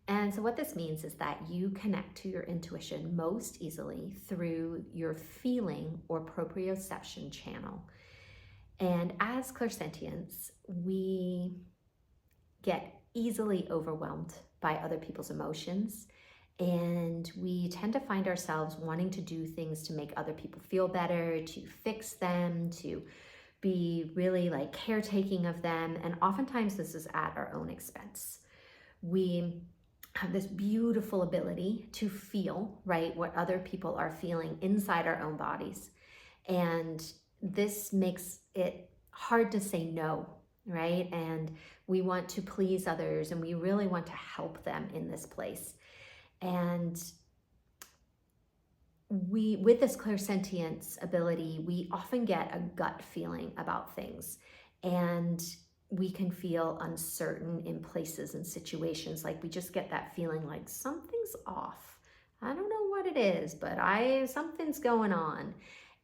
And so what this means is that you connect to your intuition most easily through your feeling or proprioception channel. And as clairsentients, we get easily overwhelmed by other people's emotions. And we tend to find ourselves wanting to do things to make other people feel better, to fix them, to be really like caretaking of them. And oftentimes this is at our own expense. We have this beautiful ability to feel, right, what other people are feeling inside our own bodies. And this makes it hard to say no, right? And we want to please others and we really want to help them in this place. And with this clairsentience ability, we often get a gut feeling about things. And we can feel uncertain in places and situations. Like we just get that feeling like something's off. I don't know what it is, but something's going on.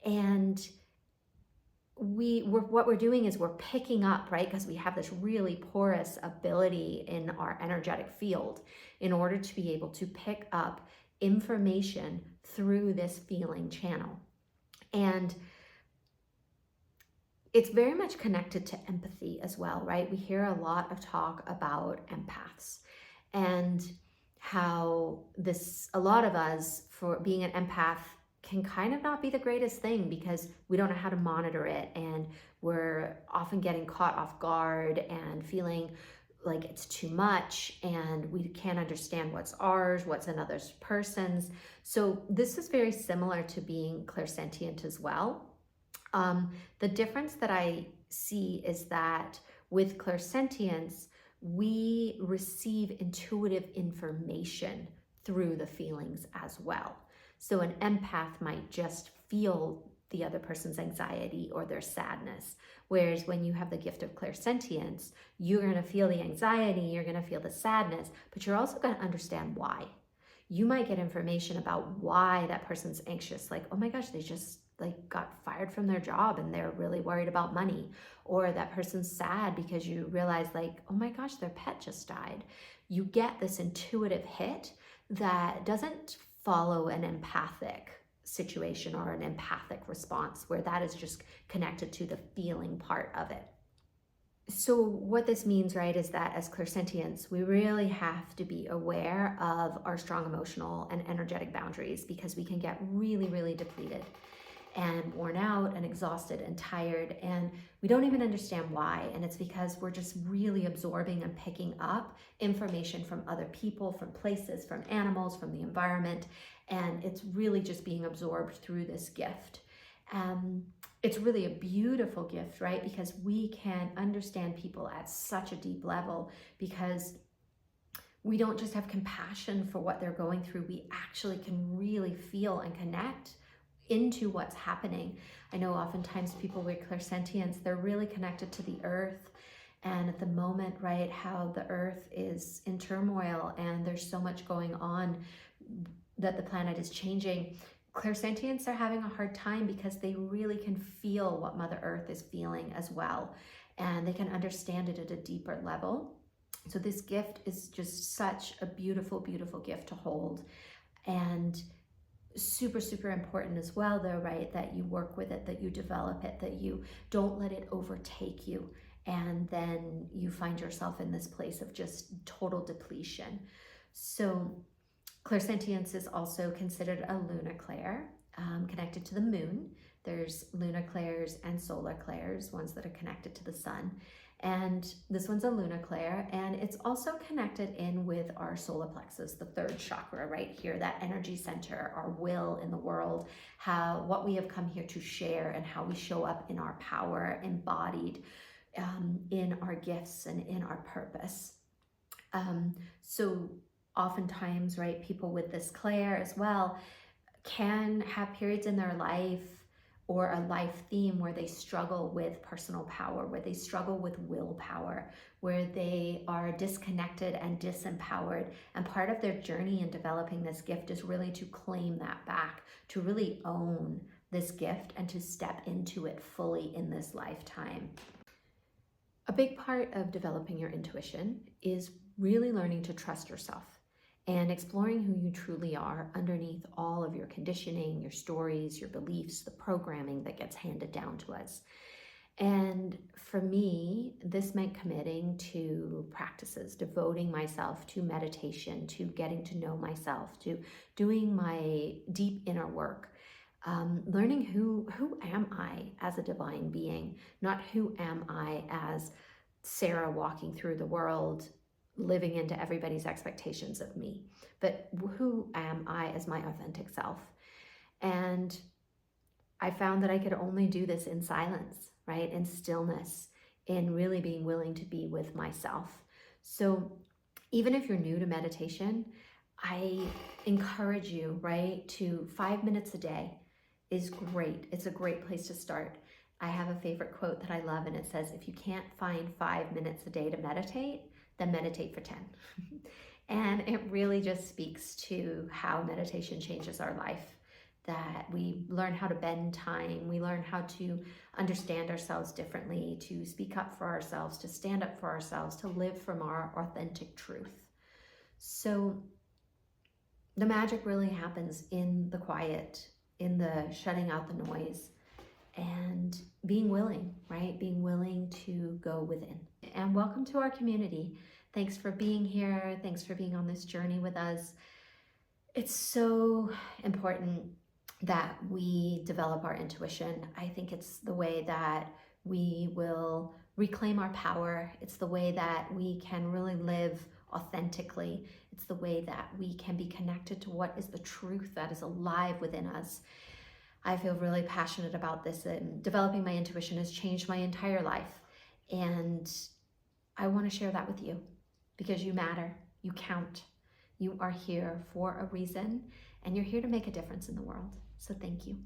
And what we're doing is we're picking up, right? Because we have this really porous ability in our energetic field in order to be able to pick up information through this feeling channel. And it's very much connected to empathy as well, right? We hear a lot of talk about empaths and how a lot of us, for being an empath, can kind of not be the greatest thing because we don't know how to monitor it, and we're often getting caught off guard and feeling like it's too much, and we can't understand what's ours, what's another person's. So this is very similar to being clairsentient as well. The difference that I see is that with clairsentience, we receive intuitive information through the feelings as well. So an empath might just feel the other person's anxiety or their sadness. Whereas when you have the gift of clairsentience, you're going to feel the anxiety, you're going to feel the sadness, but you're also going to understand why. You might get information about why that person's anxious, like, oh my gosh, they just got fired from their job and they're really worried about money. Or that person's sad because you realize oh my gosh, their pet just died. You get this intuitive hit that doesn't follow an empathic situation or an empathic response, where that is just connected to the feeling part of it. So what this means, right, is that as clairsentients, we really have to be aware of our strong emotional and energetic boundaries, because we can get really, really depleted and worn out and exhausted and tired, and we don't even understand why. And it's because we're just really absorbing and picking up information from other people, from places, from animals, from the environment, and it's really just being absorbed through this gift. It's really a beautiful gift, right? Because we can understand people at such a deep level, because we don't just have compassion for what they're going through, we actually can really feel and connect into what's happening. I know oftentimes people with clairsentience, they're really connected to the earth, and at the moment, right, how the earth is in turmoil and there's so much going on that the planet is changing. Clairsentients are having a hard time because they really can feel what Mother Earth is feeling as well, and they can understand it at a deeper level. So this gift is just such a beautiful, beautiful gift to hold, and super, super important as well, though, right, that you work with it, that you develop it, that you don't let it overtake you, and then you find yourself in this place of just total depletion. So clairsentience is also considered a lunar clair, connected to the moon. There's lunar clairs and solar clairs, ones that are connected to the sun. And this one's a lunar clair, and it's also connected in with our solar plexus, the third chakra right here, that energy center, our will in the world, what we have come here to share, and how we show up in our power, embodied in our gifts and in our purpose. So oftentimes, right, people with this clair as well can have periods in their life or a life theme where they struggle with personal power, where they struggle with willpower, where they are disconnected and disempowered. And part of their journey in developing this gift is really to claim that back, to really own this gift and to step into it fully in this lifetime. A big part of developing your intuition is really learning to trust yourself. and exploring who you truly are underneath all of your conditioning, your stories, your beliefs, the programming that gets handed down to us. And for me, this meant committing to practices, devoting myself to meditation, to getting to know myself, to doing my deep inner work, learning who am I as a divine being, not who am I as Sarah walking through the world, living into everybody's expectations of me, but who am I as my authentic self. And I found that I could only do this in silence, right? In stillness, in really being willing to be with myself. So even if you're new to meditation, I encourage you, right, to 5 minutes a day is great. It's a great place to start. I have a favorite quote that I love, and it says, if you can't find 5 minutes a day to meditate, then meditate for 10. And it really just speaks to how meditation changes our life, that we learn how to bend time, we learn how to understand ourselves differently, to speak up for ourselves, to stand up for ourselves, to live from our authentic truth. So the magic really happens in the quiet, in the shutting out the noise, and being willing, right? Being willing to go within. And welcome to our community. Thanks for being here. Thanks for being on this journey with us. It's so important that we develop our intuition. I think it's the way that we will reclaim our power. It's the way that we can really live authentically. It's the way that we can be connected to what is the truth that is alive within us. I feel really passionate about this, and developing my intuition has changed my entire life. And I want to share that with you because you matter, you count. You are here for a reason, and you're here to make a difference in the world. So thank you.